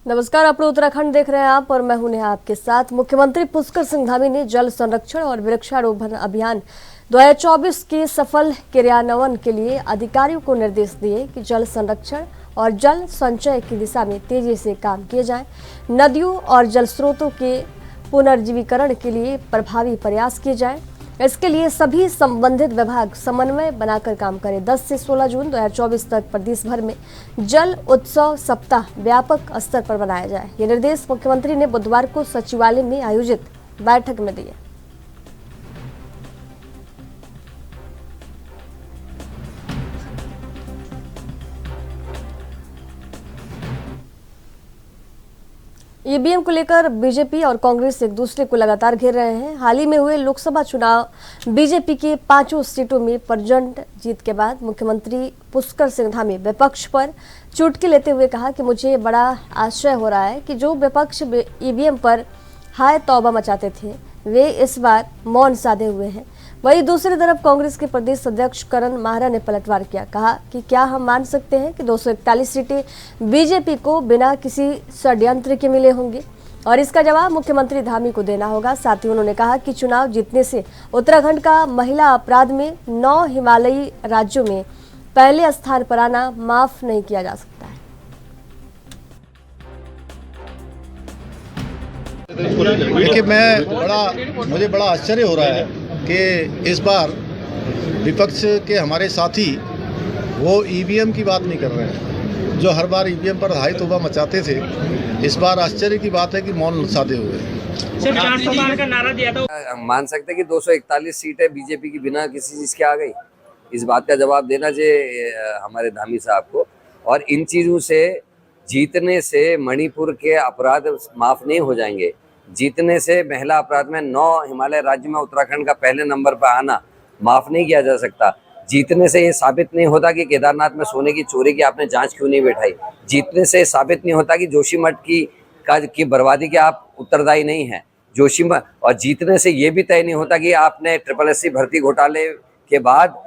नमस्कार, आप लोग उत्तराखंड देख रहे हैं आप और मैं हूं नेहा आपके साथ। मुख्यमंत्री पुष्कर सिंह धामी ने जल संरक्षण और वृक्षारोपण अभियान 2024 के सफल क्रियान्वयन के लिए अधिकारियों को निर्देश दिए कि जल संरक्षण और जल संचय की दिशा में तेजी से काम किए जाएं। नदियों और जल स्रोतों के पुनर्जीवीकरण के लिए प्रभावी प्रयास किए जाएं। इसके लिए सभी संबंधित विभाग समन्वय बनाकर काम करें। 10 से 16 जून 2024 तक प्रदेश भर में जल उत्सव सप्ताह व्यापक स्तर पर बनाया जाए। ये निर्देश मुख्यमंत्री ने बुधवार को सचिवालय में आयोजित बैठक में दिए। ईवीएम को लेकर बीजेपी और कांग्रेस एक दूसरे को लगातार घेर रहे हैं। हाल ही में हुए लोकसभा चुनाव बीजेपी के 5 सीटों में प्रचंड जीत के बाद मुख्यमंत्री पुष्कर सिंह धामी विपक्ष पर चुटकी लेते हुए कहा कि मुझे बड़ा आश्चर्य हो रहा है कि जो विपक्ष ईवीएम पर हाय तौबा मचाते थे वे इस बार मौन साधे हुए हैं। वहीं दूसरी तरफ कांग्रेस के प्रदेश अध्यक्ष करण माहरा ने पलटवार किया, कहा कि क्या हम मान सकते हैं कि 241 सीटें बीजेपी को बिना किसी षड्यंत्र के मिले होंगे और इसका जवाब मुख्यमंत्री धामी को देना होगा। साथ ही उन्होंने कहा कि चुनाव जीतने से उत्तराखंड का महिला अपराध में 9 हिमालयी राज्यों में पहले स्थान पर आना माफ नहीं किया जा सकता है। देखिए, मुझे बड़ा आश्चर्य हो रहा है कि इस बार विपक्ष के हमारे साथी वो ईवीएम की बात नहीं कर रहे हैं। जो हर बार ईवीएम पर हाय तौबा मचाते थे, इस बार आश्चर्य की बात है कि मौन साधे हुए। का नारा दिया था, मान सकते हैं कि 241 सीटें बीजेपी की बिना किसी चीज के आ गई। इस बात का जवाब देना चाहिए हमारे धामी साहब को। और इन चीजों से जीतने से मणिपुर के अपराध माफ नहीं हो जाएंगे। जीतने से महिला अपराध में 9 हिमालय राज्य में उत्तराखंड का पहले नंबर पर आना माफ नहीं किया जा सकता। जीतने से ये साबित नहीं होता कि केदारनाथ में सोने की चोरी की आपने जांच क्यों नहीं बैठाई। जीतने से साबित नहीं होता कि जोशीमठ की बर्बादी के आप उत्तरदायी नहीं हैं जोशीमठ। और जीतने से ये भी तय नहीं होता कि आपने SSC भर्ती घोटाले के बाद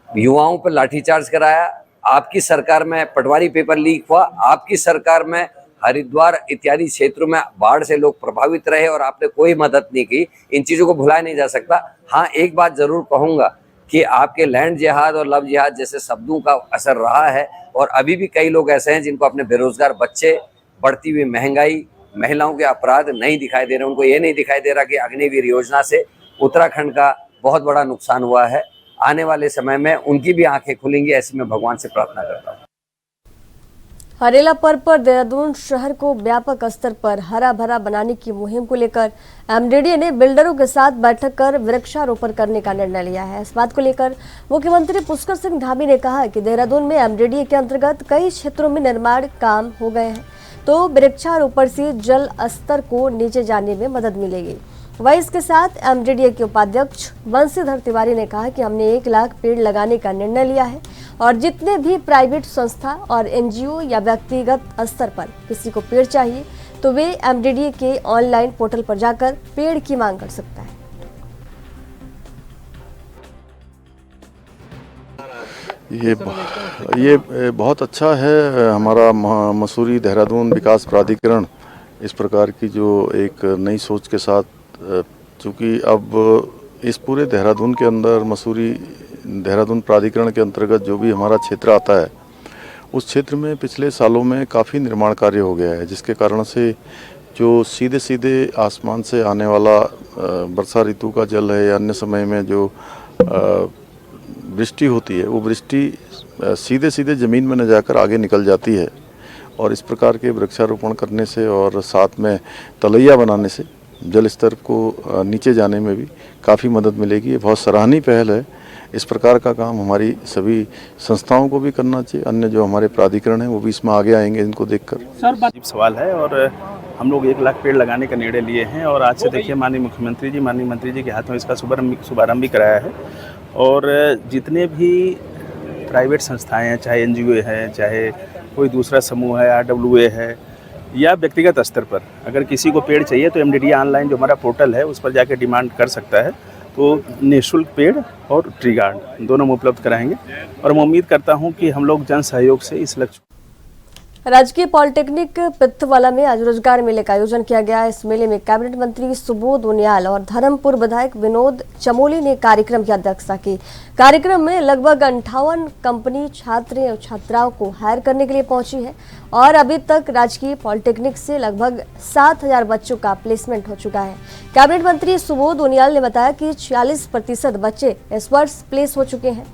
युवाओं पर लाठीचार्ज कराया। आपकी सरकार में पटवारी पेपर लीक हुआ। आपकी सरकार में हरिद्वार इत्यादि क्षेत्रों में बाढ़ से लोग प्रभावित रहे और आपने कोई मदद नहीं की। इन चीजों को भुलाया नहीं जा सकता। हाँ, एक बात जरूर कहूंगा कि आपके लैंड जिहाद और लव जिहाद जैसे शब्दों का असर रहा है और अभी भी कई लोग ऐसे हैं जिनको अपने बेरोजगार बच्चे, बढ़ती हुई महंगाई, महिलाओं के अपराध नहीं दिखाई दे रहे। उनको ये नहीं दिखाई दे रहा कि अग्निवीर योजना से उत्तराखंड का बहुत बड़ा नुकसान हुआ है। आने वाले समय में उनकी भी आंखें खुलेंगी, ऐसी मैं भगवान से प्रार्थना करता हूँ। हरेला पर्व पर देहरादून शहर को व्यापक स्तर पर हरा भरा बनाने की मुहिम को लेकर एमडीडीए ने बिल्डरों के साथ बैठक कर वृक्षारोपण करने का निर्णय लिया है। इस बात को लेकर मुख्यमंत्री पुष्कर सिंह धामी ने कहा कि देहरादून में एमडीडीए के अंतर्गत कई क्षेत्रों में निर्माण काम हो गए हैं, तो वृक्षारोपण से जल स्तर को नीचे जाने में मदद मिलेगी। वहीं इसके साथ एमडीडीए के उपाध्यक्ष बंशीधर तिवारी ने कहा कि हमने 1 लाख पेड़ लगाने का निर्णय लिया है और जितने भी प्राइवेट संस्था और एनजीओ या व्यक्तिगत स्तर पर किसी को पेड़ चाहिए तो वे एमडीडीए के ऑनलाइन पोर्टल पर जाकर पेड़ की मांग कर सकता है। ये बहुत अच्छा है। हमारा मसूरी देहरादून विकास प्राधिकरण इस प्रकार की जो एक नई सोच के साथ, चूँकि अब इस पूरे देहरादून के अंदर मसूरी देहरादून प्राधिकरण के अंतर्गत जो भी हमारा क्षेत्र आता है, उस क्षेत्र में पिछले सालों में काफ़ी निर्माण कार्य हो गया है, जिसके कारण से जो सीधे सीधे आसमान से आने वाला वर्षा ऋतु का जल है या अन्य समय में जो वृष्टि होती है, वो वृष्टि सीधे सीधे ज़मीन में न जाकर आगे निकल जाती है। और इस प्रकार के वृक्षारोपण करने से और साथ में तलैया बनाने से जल स्तर को नीचे जाने में भी काफ़ी मदद मिलेगी। ये बहुत सराहनीय पहल है। इस प्रकार का काम हमारी सभी संस्थाओं को भी करना चाहिए। अन्य जो हमारे प्राधिकरण हैं वो भी इसमें आगे आएंगे इनको देखकर। सर, सवाल है और हम लोग 1 लाख पेड़ लगाने का निर्णय लिए हैं और आज से देखिए माननीय मुख्यमंत्री जी, माननीय मंत्री जी के हाथ में इसका शुभारंभ भी कराया है। और जितने भी प्राइवेट संस्थाएँ हैं, चाहे एनजीओ है, चाहे कोई दूसरा समूह है, RWA है, या व्यक्तिगत स्तर पर अगर किसी को पेड़ चाहिए तो एमडीडीए ऑनलाइन जो हमारा पोर्टल है उस पर जाके डिमांड कर सकता है। तो निःशुल्क पेड़ और ट्री गार्ड दोनों में उपलब्ध कराएंगे और मैं उम्मीद करता हूं कि हम लोग जन सहयोग से इस लक्ष्य राजकीय पॉलिटेक्निक पिथवाला में आज रोजगार मेले का आयोजन किया गया। इस मेले में कैबिनेट मंत्री सुबोध उनियाल और धर्मपुर विधायक विनोद चमोली ने कार्यक्रम की अध्यक्षता की। कार्यक्रम में लगभग 58 कंपनी छात्र और छात्राओं को हायर करने के लिए पहुंची है और अभी तक राजकीय पॉलिटेक्निक से लगभग 7000 बच्चों का प्लेसमेंट हो चुका है। कैबिनेट मंत्री सुबोध उनियाल ने बताया कि 40% बच्चे इस वर्ष प्लेस हो चुके हैं।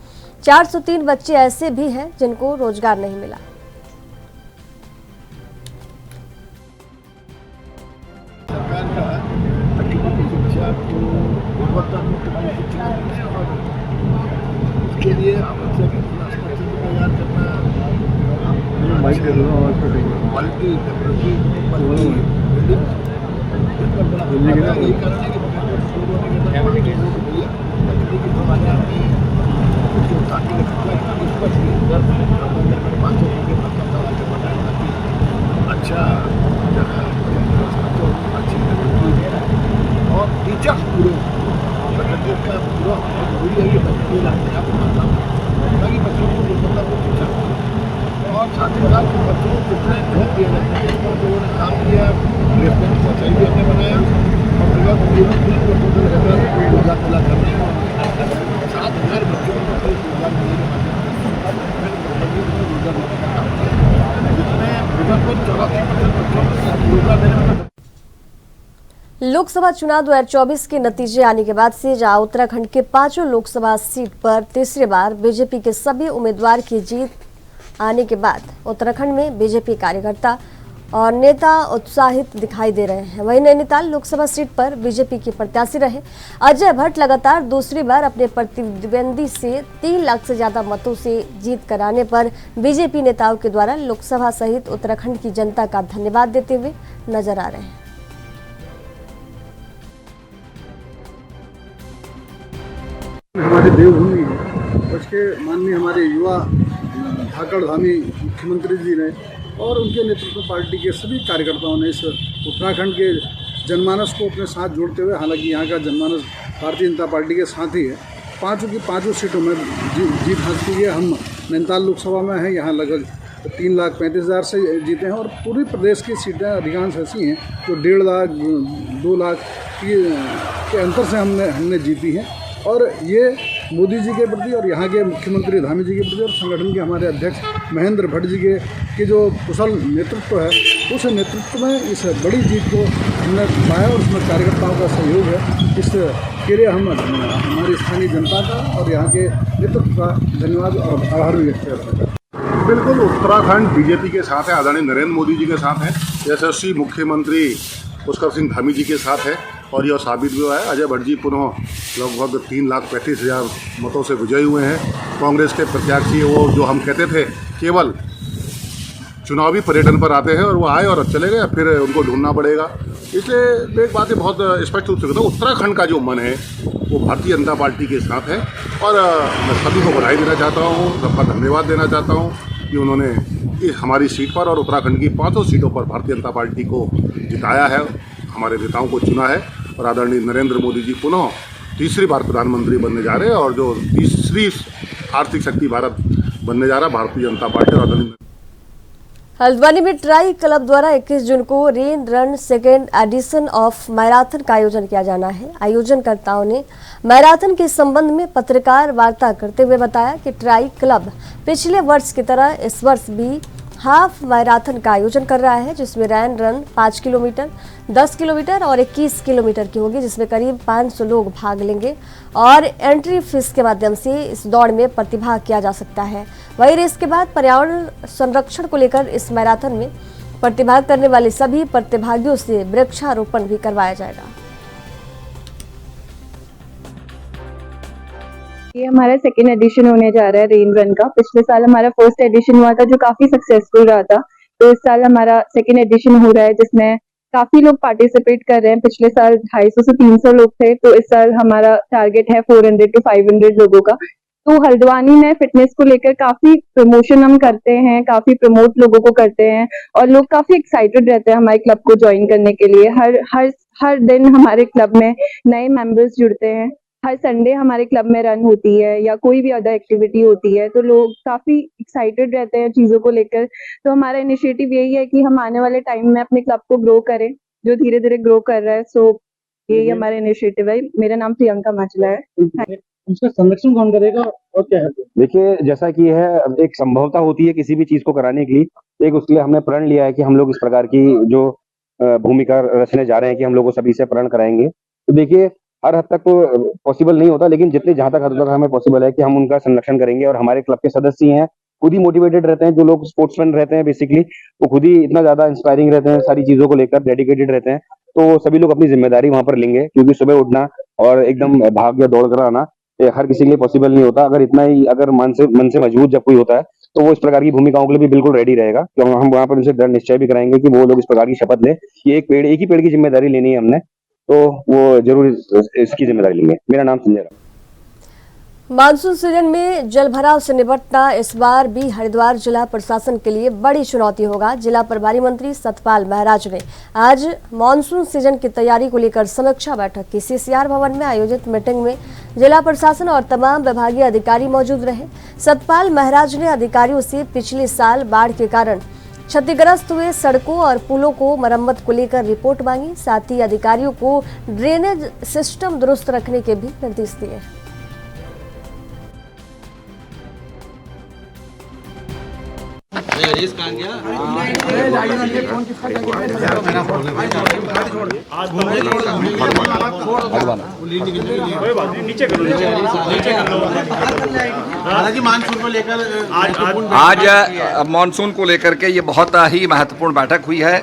403 बच्चे ऐसे भी हैं जिनको रोजगार नहीं मिला। सरकार का तकनीकी शिक्षा को गुणवत्तापूर्ण शिक्षा और उसके लिए आवश्यक इंफ्रास्ट्रक्चर तैयार करना, क्वालिटी बिल्डिंग पर बड़ा यही कारण है कि तकनीकी जमाने में जो ताकि अच्छा और टीचर्स पूरे का पूरा जरूरी है कि बच्चे लाते ताकि बच्चों को शिक्षा और साथ ही साथ बच्चों को कितने ध्यान दिया जाता है। लोगों ने काम किया, प्लेसमेंट को सही भी हमने बनाया और रोजगार मिला करने 7000 बच्चों को रोजगार मिलने जिसमें लगभग 84% बच्चों को रोजगार देने में। लोकसभा चुनाव 2024 के नतीजे आने के बाद से जहां उत्तराखंड के 5 लोकसभा सीट पर तीसरी बार बीजेपी के सभी उम्मीदवार की जीत आने के बाद उत्तराखंड में बीजेपी कार्यकर्ता और नेता उत्साहित दिखाई दे रहे हैं। वहीं नैनीताल लोकसभा सीट पर बीजेपी के प्रत्याशी रहे अजय भट्ट लगातार दूसरी बार अपने प्रतिद्वंदी से 3 लाख से ज्यादा मतों से जीत कराने पर बीजेपी नेताओं के द्वारा लोकसभा सहित उत्तराखंड की जनता का धन्यवाद देते हुए नजर आ रहे हैं। हमारी देवभूमि है, उसके माननीय हमारे युवा धाकड़ धामी मुख्यमंत्री जी ने और उनके नेतृत्व में पार्टी के सभी कार्यकर्ताओं ने इस उत्तराखंड के जनमानस को अपने साथ जोड़ते हुए, हालांकि यहाँ का जनमानस भारतीय जनता पार्टी के साथ ही है, 5 की 5 सीटों में जीत हासिल की है। हम नैनीताल लोकसभा में हैं, यहाँ लगभग 3,35,000 से जीते हैं और पूरी प्रदेश की सीटें अधिकांश ऐसी हैं जो 1.5 लाख 2 लाख के अंतर से हमने जीती हैं। और ये मोदी जी के प्रति और यहाँ के मुख्यमंत्री धामी जी के प्रति और संगठन के हमारे अध्यक्ष महेंद्र भट्ट जी के जो कुशल नेतृत्व है, उस नेतृत्व में इस बड़ी जीत को हमने पाया और उसमें कार्यकर्ताओं का सहयोग है। इसके लिए हम हमारी स्थानीय जनता का और यहाँ के नेतृत्व का धन्यवाद और आभार भी व्यक्त करते हैं। बिल्कुल उत्तराखंड बीजेपी के साथ है, आदरणीय नरेंद्र मोदी जी के साथ है, यशस्वी मुख्यमंत्री पुष्कर सिंह धामी जी के साथ है और यह साबित भी हुआ है। अजय भट्ट जी पुनः लगभग 3,35,000 मतों से विजयी हुए हैं। कांग्रेस के प्रत्याशी वो जो हम कहते थे केवल चुनावी पर्यटन पर आते हैं और वो आए और चले गए, फिर उनको ढूंढना पड़ेगा। इसलिए एक बात बहुत स्पष्ट रूप से कहता हूँ, उत्तराखंड का जो मन है वो भारतीय जनता पार्टी के साथ है और मैं सभी को बधाई देना चाहता हूँ, सबका धन्यवाद देना चाहता हूँ कि उन्होंने इस हमारी सीट पर और उत्तराखंड की 5 सीटों पर भारतीय जनता पार्टी को जिताया है, हमारे नेताओं को चुना है और आदरणीय नरेंद्र मोदी जी पुनः तीसरी बार प्रधानमंत्री बनने जा रहे हैं और जो तीसरी आर्थिक शक्ति भारत बनने जा रहा है भारतीय जनता पार्टी और आदरणीय। हल्द्वानी में ट्राई क्लब द्वारा 21 जून को rain run second edition of marathon का आयोजन किया जाना है। आयोजनकर्ताओं ने मैराथन के संबंध में पत्रकार वार्ता करते हुए बताया कि ट्राई क्लब पिछले वर्ष की तरह इस वर्ष भी हाफ मैराथन का आयोजन कर रहा है, जिसमें रैन रन 5 किलोमीटर, 10 किलोमीटर और 21 किलोमीटर की होगी, जिसमें करीब 500 लोग भाग लेंगे और एंट्री फीस के माध्यम से इस दौड़ में प्रतिभाग किया जा सकता है। वहीं रेस के बाद पर्यावरण संरक्षण को लेकर इस मैराथन में प्रतिभाग करने वाले सभी प्रतिभागियों से वृक्षारोपण भी करवाया जाएगा। ये हमारा सेकेंड एडिशन होने जा रहा है रेन रन का। पिछले साल हमारा फर्स्ट एडिशन हुआ था जो काफी सक्सेसफुल रहा था, तो इस साल हमारा सेकेंड एडिशन हो रहा है जिसमें काफी लोग पार्टिसिपेट कर रहे हैं। पिछले साल 250 से 300 लोग थे, तो इस साल हमारा टारगेट है 400 to 500 लोगों का। तो हल्द्वानी में फिटनेस को लेकर काफी प्रमोशन हम करते हैं, काफी प्रमोट लोगों को करते हैं और लोग काफी एक्साइटेड रहते हैं हमारे क्लब को ज्वाइन करने के लिए। हर दिन हमारे क्लब में नए मेंबर्स जुड़ते हैं हर संडे हमारे क्लब में रन होती है या कोई भी अदर एक्टिविटी होती है, तो लोग काफ़ी एक्साइटेड रहते हैं चीज़ों को लेकर। तो हमारा इनिशिएटिव यही है कि हम आने वाले टाइम में अपने क्लब को ग्रो करें, जो धीरे-धीरे ग्रो कर रहा है। सो यही हमारा इनिशिएटिव है। मेरा नाम प्रियंका माचला है। उसका संरक्षण कौन करेगा और क्या है? देखिए, जैसा कि है, अब एक संभवता होती है किसी भी चीज को कराने की, एक उसके लिए हमने प्रण लिया है कि हम लोग इस प्रकार की जो भूमिका रचने जा रहे हैं कि हम लोग को सभी से प्रण कराएंगे। तो देखिए, हर हद तक तो पॉसिबल नहीं होता, लेकिन जितने जहां तक हद तक हमें पॉसिबल है कि हम उनका संरक्षण करेंगे। और हमारे क्लब के सदस्य हैं, खुद ही मोटिवेटेड रहते हैं, जो लोग स्पोर्ट्समैन रहते हैं बेसिकली, वो खुद ही इतना ज्यादा इंस्पायरिंग रहते हैं, सारी चीजों को लेकर डेडिकेटेड रहते हैं। तो सभी लोग अपनी जिम्मेदारी वहां पर लेंगे, क्योंकि सुबह उठना और एकदम भाग या दौड़ कर आना ये हर किसी के लिए पॉसिबल नहीं होता। अगर इतना ही अगर मन से मजबूत जब कोई होता है, तो वो इस प्रकार की भूमिकाओं के लिए भी बिल्कुल रेडी रहेगा। तो हम वहां पर उनसे दृढ़ निश्चय भी कराएंगे कि वो लोग इस प्रकार की शपथ लें कि एक ही पेड़ की जिम्मेदारी लेनी है हमने, तो वो जरूर इसकी जिम्मेदारी लेंगे। मेरा नाम संजय राव। मानसून सीजन में जल भराव से निपटना इस बार भी हरिद्वार जिला प्रशासन के लिए बड़ी चुनौती होगा। जिला प्रभारी मंत्री सतपाल महाराज ने आज मानसून सीजन की तैयारी को लेकर समीक्षा बैठक की। सीसीआर भवन में आयोजित मीटिंग में जिला प्रशासन और तमाम विभागीय अधिकारी मौजूद रहे। सतपाल महाराज ने अधिकारियों से पिछले साल बाढ़ के कारण क्षतिग्रस्त हुए सड़कों और पुलों को मरम्मत को लेकर रिपोर्ट मांगी। साथ ही अधिकारियों को ड्रेनेज सिस्टम दुरुस्त रखने के भी निर्देश दिए। आज मानसून को लेकर के ये बहुत ही महत्वपूर्ण बैठक हुई है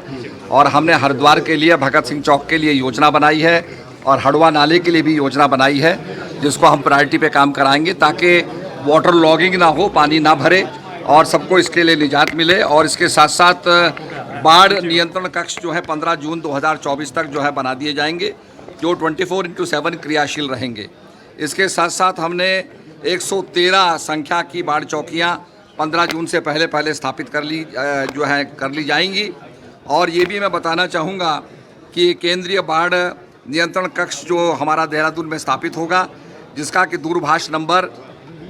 और हमने हरिद्वार के लिए भगत सिंह चौक के लिए योजना बनाई है और हड़वा नाले के लिए भी योजना बनाई है, जिसको हम प्रायोरिटी पे काम कराएंगे ताकि वाटर लॉगिंग ना हो, पानी ना भरे और सबको इसके लिए निजात मिले। और इसके साथ साथ बाढ़ नियंत्रण कक्ष जो है 15 जून 2024 तक जो है बना दिए जाएंगे, जो 24/7 क्रियाशील रहेंगे। इसके साथ साथ हमने 113 संख्या की बाढ़ चौकियां 15 जून से पहले स्थापित कर ली जाएंगी। और ये भी मैं बताना चाहूँगा कि केंद्रीय बाढ़ नियंत्रण कक्ष जो हमारा देहरादून में स्थापित होगा, जिसका कि दूरभाष नंबर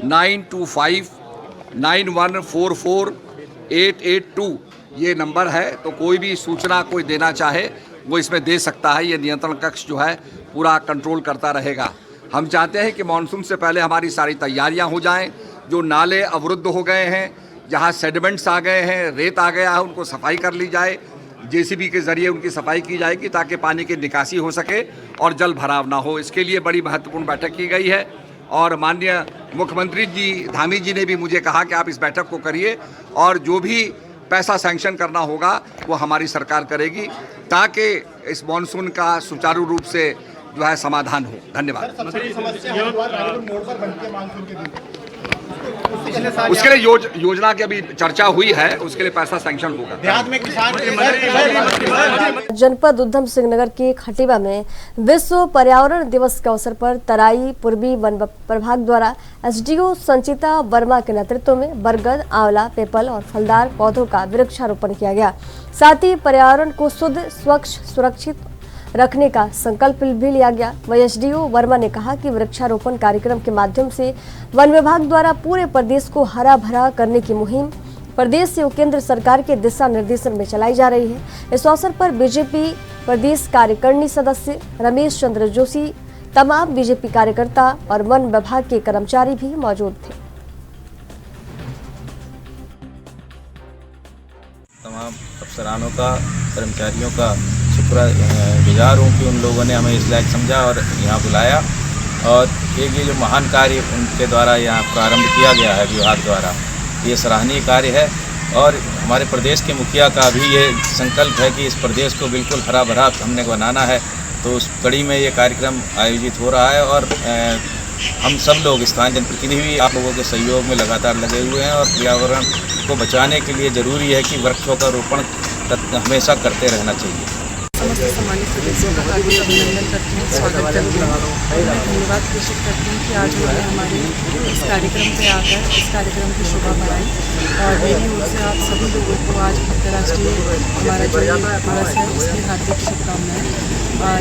9259144882 ये नंबर है। तो कोई भी सूचना कोई देना चाहे वो इसमें दे सकता है। ये नियंत्रण कक्ष जो है पूरा कंट्रोल करता रहेगा। हम चाहते हैं कि मानसून से पहले हमारी सारी तैयारियां हो जाएं। जो नाले अवरुद्ध हो गए हैं, जहां सेडिमेंट्स आ गए हैं, रेत आ गया है, उनको सफाई कर ली जाए। जेसीबी के ज़रिए उनकी सफाई की जाएगी ताकि पानी की निकासी हो सके और जल भराव ना हो। इसके लिए बड़ी महत्वपूर्ण बैठक की गई है और माननीय मुख्यमंत्री जी धामी जी ने भी मुझे कहा कि आप इस बैठक को करिए और जो भी पैसा सैंक्शन करना होगा वो हमारी सरकार करेगी ताकि इस मानसून का सुचारू रूप से जो है समाधान हो। धन्यवाद। उसके लिए योजना की अभी चर्चा हुई है, उसके लिए पैसा सैंक्शन होगा। जनपद उधम सिंह नगर के खटीवा में विश्व पर्यावरण दिवस के अवसर पर तराई पूर्वी वन प्रभाग द्वारा एसडीओ संचिता वर्मा के नेतृत्व में बरगद, आंवला, पीपल और फलदार पौधों का वृक्षारोपण किया गया। साथ ही पर्यावरण को शुद्ध, स्वच्छ, सुरक्षित रखने का संकल्प भी लिया गया। वही एसडीओ वर्मा ने कहा कि वृक्षारोपण कार्यक्रम के माध्यम से वन विभाग द्वारा पूरे प्रदेश को हरा भरा करने की मुहिम प्रदेश और केंद्र सरकार के दिशा निर्देशन में चलाई जा रही है। इस अवसर पर बीजेपी प्रदेश कार्यकारिणी सदस्य रमेश चंद्र जोशी, तमाम बीजेपी कार्यकर्ता और वन विभाग के कर्मचारी भी मौजूद थे। तमाम अफसरानों का, कर्मचारियों का शुक्रगुजार हूँ कि उन लोगों ने हमें इस लायक समझा और यहाँ बुलाया। और एक ये जो महान कार्य उनके द्वारा यहाँ प्रारंभ किया गया है विभाग द्वारा, ये सराहनीय कार्य है। और हमारे प्रदेश के मुखिया का भी ये संकल्प है कि इस प्रदेश को बिल्कुल हरा भरा हमने बनाना है। तो उस कड़ी में ये कार्यक्रम आयोजित हो रहा है और हम सब लोग स्थानीय जनप्रतिनिधि आप लोगों के सहयोग में लगातार लगे हुए हैं और पर्यावरण को बचाने के लिए ज़रूरी है कि वृक्षों का रोपण हमेशा करते रहना चाहिए। समस्त सम्मानित सदस्यों का हार्दिक अभिनंदन करती हूँ, स्वागत करती हूँ। मैं धन्यवाद प्रेषित करती हूँ कि आज उन्होंने हमारे इस कार्यक्रम पे आकर इस कार्यक्रम की शोभा बढ़ाई और मेरी ओर से आप सभी लोगों को आज अंतर्राष्ट्रीय हमारा जो दिवस है उसकी हार्दिक शुभकामनाएं।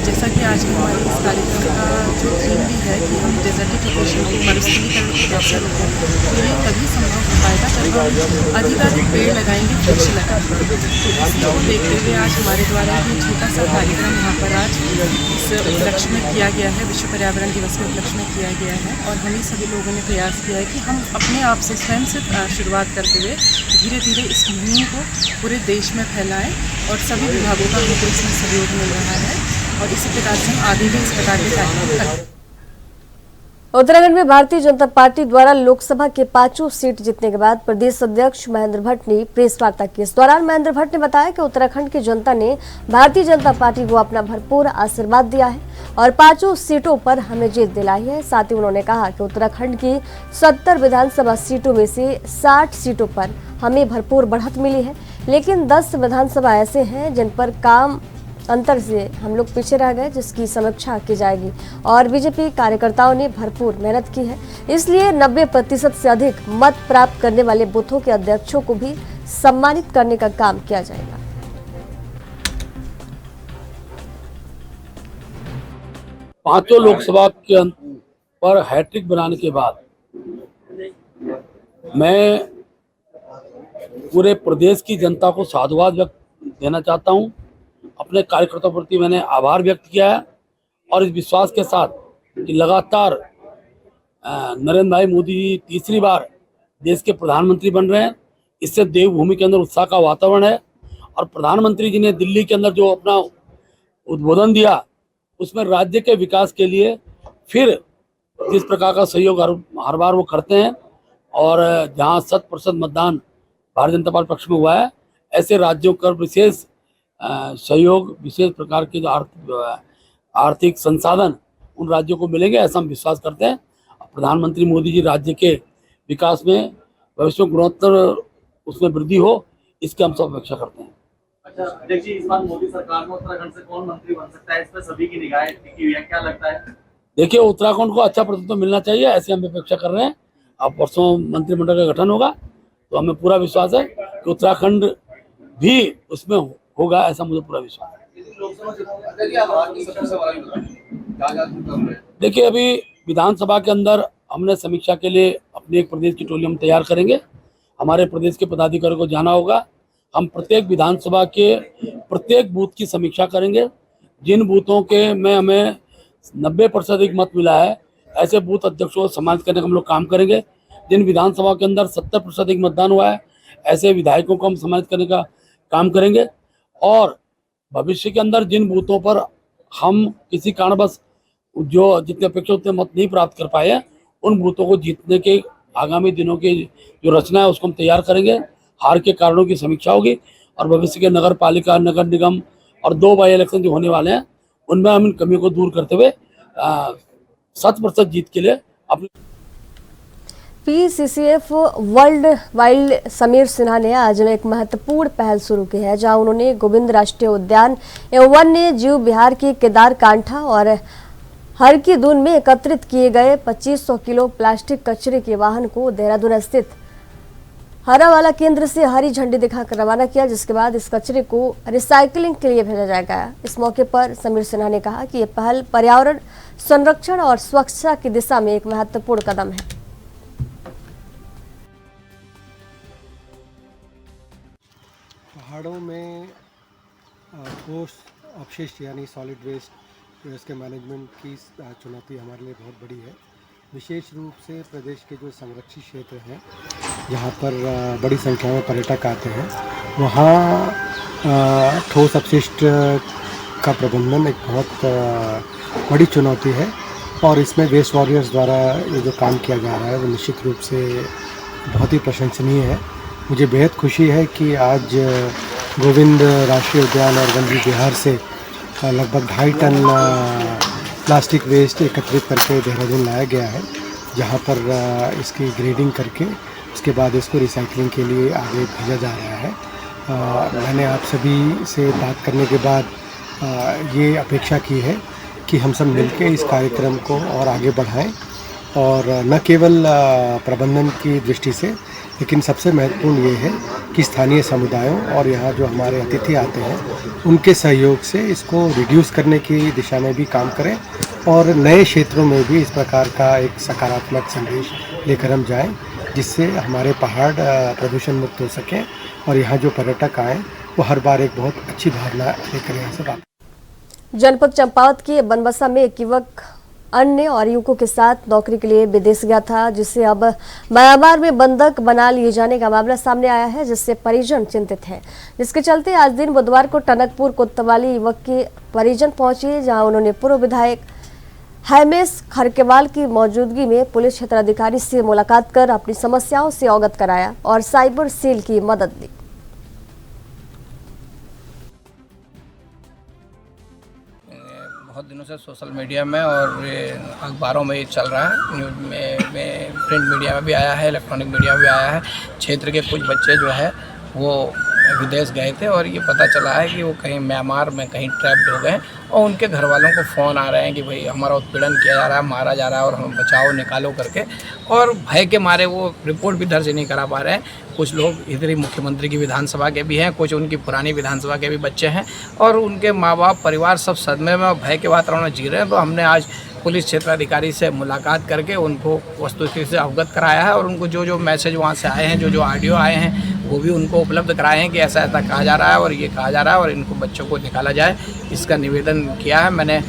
जैसा कि आज हमारे इस कार्यक्रम का जो थीम भी है कि हम डेजर्टिफिकेशन की मरुस्थलीकरण को कैसे रोकें, तो ये तभी संभव हो पाएगा जब हम अधिकाधिक पेड़ लगाएंगे, वृक्ष लगाएंगे। तो इसी को देखते हुए आज हमारे द्वारा ये छोटा सा कार्यक्रम यहाँ पर आज इस उपलक्ष्य में किया गया है, विश्व पर्यावरण दिवस के उपलक्ष्य में किया गया है। और हम ही सभी लोगों ने प्रयास किया है कि हम अपने आप से स्वयं से शुरुआत करते हुए धीरे धीरे इस मुहिम को पूरे देश में फैलाएं और सभी विभागों का हमको इसमें सहयोग मिल रहा है और इसी प्रकार से हम आगे भी इस प्रकार के कार्यक्रम करें। उत्तराखंड में भारतीय जनता पार्टी द्वारा लोकसभा के 5 सीट जीतने के बाद प्रदेश अध्यक्ष महेंद्र भट्ट ने प्रेस वार्ता की। इस दौरान महेंद्र भट्ट ने बताया कि उत्तराखंड की जनता ने भारतीय जनता पार्टी को अपना भरपूर आशीर्वाद दिया है और 5 सीटों पर हमें जीत दिलाई है। साथ ही उन्होंने कहा कि उत्तराखंड की 70 विधानसभा सीटों में से 60 सीटों पर हमें भरपूर बढ़त मिली है, लेकिन 10 विधानसभा ऐसे हैं जिन पर काम अंतर से हम लोग पीछे रह गए, जिसकी समीक्षा की जाएगी। और बीजेपी कार्यकर्ताओं ने भरपूर मेहनत की है, इसलिए 90% से अधिक मत प्राप्त करने वाले बूथों के अध्यक्षों को भी सम्मानित करने का काम किया जाएगा। पांचों लोकसभा के पर हैट्रिक बनाने के बाद मैं पूरे प्रदेश की जनता को साधुवाद व्यक्त देना चाहता हूं। अपने कार्यकर्ताओं प्रति मैंने आभार व्यक्त किया है और इस विश्वास के साथ कि लगातार नरेंद्र भाई मोदी जी तीसरी बार देश के प्रधानमंत्री बन रहे हैं, इससे देवभूमि के अंदर उत्साह का वातावरण है। और प्रधानमंत्री जी ने दिल्ली के अंदर जो अपना उद्बोधन दिया उसमें राज्य के विकास के लिए फिर जिस प्रकार का सहयोग हर बार वो करते हैं और जहां 100% मतदान भारतीय जनता पार्टी पक्ष में हुआ है, ऐसे राज्यों का विशेष सहयोग, विशेष प्रकार के जो आर्थिक संसाधन उन राज्यों को मिलेंगे, ऐसा हम विश्वास करते हैं। प्रधानमंत्री मोदी जी राज्य के विकास में भविष्य में गुणोत्तर उसमें वृद्धि हो, इसकी हम सब अपेक्षा करते हैं। अच्छा अध्यक्ष जी, इस बार मोदी सरकार में उत्तराखंड से कौन मंत्री बन सकता है, इस पर सभी की निगाहें टिकी हुई है, क्या लगता है? देखिए, उत्तराखंड को अच्छा प्रतिनिधित्व मिलना चाहिए, ऐसे हम अपेक्षा कर रहे हैं। अब परसों मंत्रिमंडल का गठन होगा तो हमें पूरा विश्वास है कि उत्तराखंड भी उसमें होगा, ऐसा मुझे पूरा विश्वास है। देखिए, अभी विधानसभा के अंदर हमने समीक्षा के लिए अपने एक प्रदेश की टोली हम तैयार करेंगे। हमारे प्रदेश के पदाधिकारियों को जाना होगा। हम प्रत्येक विधानसभा के प्रत्येक बूथ की समीक्षा करेंगे। जिन बूथों के में हमें 90% अधिक मत मिला है, ऐसे बूथ अध्यक्षों को सम्मानित करने का हम लोग काम करेंगे। जिन विधानसभा के अंदर 70% अधिक मतदान हुआ है, ऐसे विधायकों को हम सम्मानित करने का काम करेंगे। और भविष्य के अंदर जिन बूथों पर हम किसी कारणवश जो जितने अपेक्षा उतने मत नहीं प्राप्त कर पाए हैं, उन बूथों को जीतने के आगामी दिनों की जो रचना है उसको हम तैयार करेंगे। हार के कारणों की समीक्षा होगी और भविष्य के नगर पालिका, नगर निगम और 2 बाई इलेक्शन जो होने वाले हैं, उनमें हम इन कमियों को दूर करते हुए 100% जीत के लिए अपने PCCF world wild Sameer Sinha ने आज एक महत्वपूर्ण पहल शुरू की है, जहां उन्होंने गोविंद राष्ट्रीय उद्यान एवं वन्य जीव विहार के केदार कांठा और हर की दून में एकत्रित किए गए 2500 किलो प्लास्टिक कचरे के वाहन को देहरादून स्थित हरावाला केंद्र से हरी झंडी दिखाकर रवाना किया, जिसके बाद इस कचरे को रिसाइकलिंग के लिए भेजा जाएगा। इस मौके पर समीर सिन्हा ने कहा कि ये पहल पर्यावरण संरक्षण और स्वच्छता की दिशा में एक महत्वपूर्ण कदम है। पहाड़ों में ठोस अपशिष्ट यानी सॉलिड वेस्ट इसके मैनेजमेंट की चुनौती हमारे लिए बहुत बड़ी है। विशेष रूप से प्रदेश के जो संरक्षित क्षेत्र हैं, जहाँ पर बड़ी संख्या में पर्यटक आते हैं, वहाँ ठोस अपशिष्ट का प्रबंधन एक बहुत बड़ी चुनौती है और इसमें वेस्ट वॉरियर्स द्वारा ये जो काम किया जा रहा है वो निश्चित रूप से बहुत ही प्रशंसनीय है। मुझे बेहद खुशी है कि आज गोविंद राष्ट्रीय उद्यान और वन्य विहार से लगभग 2.5 टन प्लास्टिक वेस्ट एकत्रित करके देहरादून लाया गया है, जहां पर इसकी ग्रेडिंग करके उसके बाद इसको रिसाइकलिंग के लिए आगे भेजा जा रहा है। मैंने आप सभी से बात करने के बाद ये अपेक्षा की है कि हम सब मिलकर इस कार्यक्रम को और आगे बढ़ाएं और न केवल प्रबंधन की दृष्टि से, लेकिन सबसे महत्वपूर्ण ये है कि स्थानीय समुदायों और यहाँ जो हमारे अतिथि आते हैं उनके सहयोग से इसको रिड्यूस करने की दिशा में भी काम करें और नए क्षेत्रों में भी इस प्रकार का एक सकारात्मक संदेश लेकर हम जाएं, जिससे हमारे पहाड़ प्रदूषण मुक्त हो सकें और यहाँ जो पर्यटक आए वो हर बार एक बहुत अच्छी भावना लेकर यहाँ से वापस। जनपद चंपावत के बनबसा में एक युवक अन्य और युवकों के साथ नौकरी के लिए विदेश गया था, जिसे अब म्यांमार में बंधक बना लिए जाने का मामला सामने आया है, जिससे परिजन चिंतित हैं। जिसके चलते आज दिन बुधवार को टनकपुर कोतवाली युवक के परिजन पहुंचे, जहां उन्होंने पूर्व विधायक हैमेश खरकेवाल की मौजूदगी में पुलिस क्षेत्राधिकारी से मुलाकात कर अपनी समस्याओं से अवगत कराया और साइबर सेल की मदद ली। बहुत दिनों से सोशल मीडिया में और अखबारों में ये चल रहा है, न्यूज़ में प्रिंट मीडिया में भी आया है, इलेक्ट्रॉनिक मीडिया में भी आया है। क्षेत्र के कुछ बच्चे जो है वो विदेश गए थे और ये पता चला है कि वो कहीं म्यांमार में कहीं ट्रैप्ड हो गए और उनके घर वालों को फ़ोन आ रहे हैं कि भाई हमारा उत्पीड़न किया जा रहा है, मारा जा रहा है और हमें बचाओ निकालो करके, और भय के मारे वो रिपोर्ट भी दर्ज नहीं करा पा रहे हैं। कुछ लोग इधर ही मुख्यमंत्री की विधानसभा के भी हैं, कुछ उनकी पुरानी विधानसभा के भी बच्चे हैं और उनके माँ बाप परिवार सब सदमे में भय के वातावरण में जी रहे हैं। तो हमने आज पुलिस क्षेत्राधिकारी से मुलाकात करके उनको वस्तुस्थिति से अवगत कराया है और उनको जो जो मैसेज वहाँ से आए हैं, जो जो ऑडियो आए हैं, वो भी उनको उपलब्ध कराए हैं कि ऐसा ऐसा कहा जा रहा है और ये कहा जा रहा है और इनको बच्चों को निकाला जाए, इसका निवेदन किया है। मैंने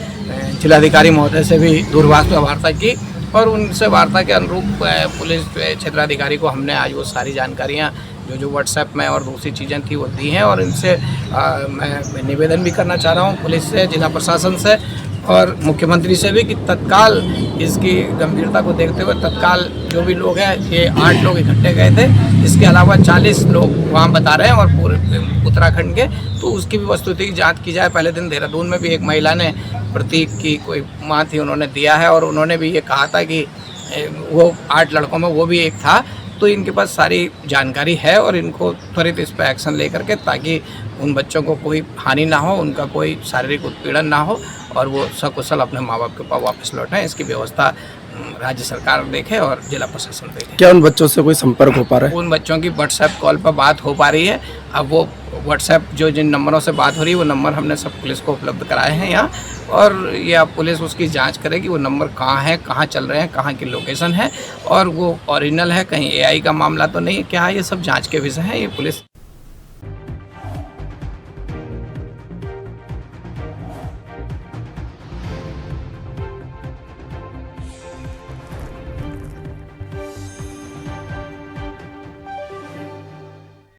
जिलाधिकारी महोदय से भी दूरभाष पर वार्ता की और उनसे वार्ता के अनुरूप पुलिस क्षेत्राधिकारी को हमने आज वो सारी जानकारियाँ जो व्हाट्सएप में और दूसरी चीज़ें थी वो दी हैं और इनसे मैं निवेदन भी करना चाह रहा हूँ पुलिस से, जिला प्रशासन से और मुख्यमंत्री से भी कि तत्काल इसकी गंभीरता को देखते हुए तत्काल जो भी लोग हैं, ये 8 लोग इकट्ठे गए थे, इसके अलावा 40 लोग वहाँ बता रहे हैं और पूरे उत्तराखंड के, तो उसकी भी वस्तुस्थिति की जांच की जाए। पहले दिन देहरादून में भी एक महिला ने, प्रतीक की कोई माँ थी, उन्होंने दिया है और उन्होंने भी ये कहा था कि वो 8 लड़कों में वो भी एक था। तो इनके पास सारी जानकारी है और इनको त्वरित इस पर एक्शन लेकर के, ताकि उन बच्चों को कोई हानि ना हो, उनका कोई शारीरिक उत्पीड़न ना हो और वो सकुशल अपने माँ बाप के पास वापस लौटें, इसकी व्यवस्था राज्य सरकार देखे और जिला प्रशासन देखे। क्या उन बच्चों से कोई संपर्क हो पा रहा है? उन बच्चों की व्हाट्सएप कॉल पर बात हो पा रही है। अब वो व्हाट्सएप जो जिन नंबरों से बात हो रही है वो नंबर हमने सब पुलिस को उपलब्ध कराए हैं यहाँ, और ये अब पुलिस उसकी जांच करेगी वो नंबर कहाँ है, कहाँ चल रहे हैं, कहाँ की लोकेशन है और वो ओरिजिनल है, कहीं AI का मामला तो नहीं है, क्या है, ये सब जाँच के विषय है। ये पुलिस